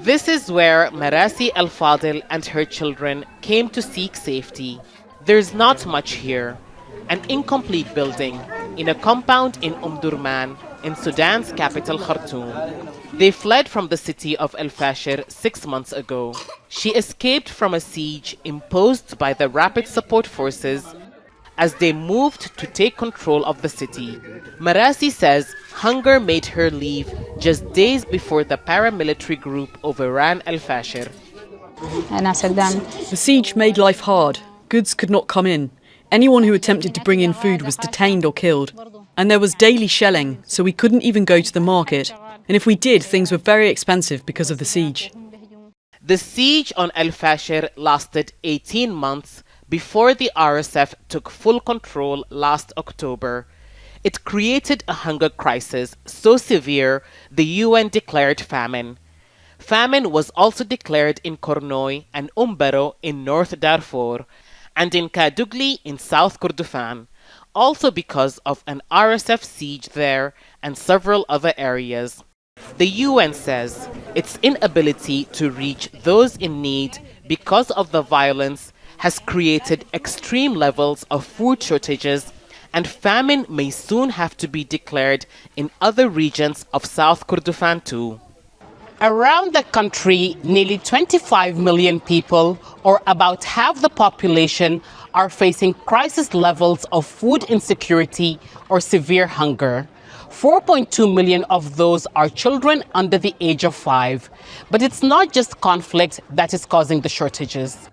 This is where Marasi Al-Fadil and her children came to seek safety. There's not much here. An incomplete building in a compound in Durman, in Sudan's capital Khartoum. They fled from the city of El Fasher 6 months ago. She escaped from a siege imposed by the Rapid Support Forces as they moved to take control of the city. Marasi says hunger made her leave just days before the paramilitary group overran El Fasher. The siege made life hard. Goods could not come in. Anyone who attempted to bring in food was detained or killed. And there was daily shelling, so we couldn't even go to the market. And if we did, things were very expensive because of the siege. The siege on El Fasher lasted 18 months before the RSF took full control last October. It created a hunger crisis so severe the UN declared famine. Famine was also declared in Kornoy and Umbero in North Darfur and in Kadugli in South Kordofan, also because of an RSF siege there and several other areas. The UN says its inability to reach those in need because of the violence has created extreme levels of food shortages, and famine may soon have to be declared in other regions of South Kordofan too. Around the country, nearly 25 million people, or about half the population, are facing crisis levels of food insecurity or severe hunger. 4.2 million of those are children under the age of 5. But it's not just conflict that is causing the shortages.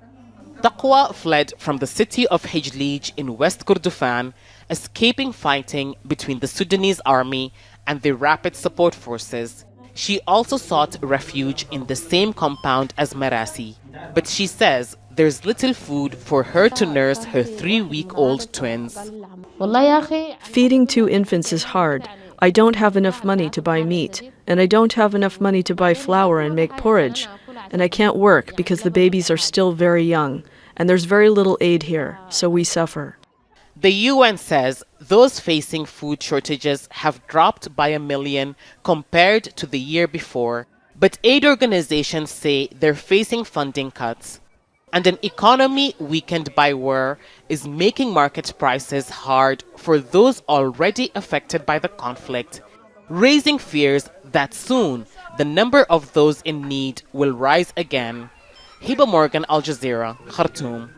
Taqwa fled from the city of Hijlij in West Kordofan, escaping fighting between the Sudanese army and the Rapid Support Forces. She also sought refuge in the same compound as Marasi, but she says there's little food for her to nurse her 3-week-old twins. Feeding 2 infants is hard. I don't have enough money to buy meat, and I don't have enough money to buy flour and make porridge, and I can't work because the babies are still very young, and there's very little aid here, so we suffer. The UN says those facing food shortages have dropped by 1 million compared to the year before, but aid organizations say they're facing funding cuts. And an economy weakened by war is making market prices hard for those already affected by the conflict, raising fears that soon the number of those in need will rise again. Hiba Morgan, Al Jazeera, Khartoum.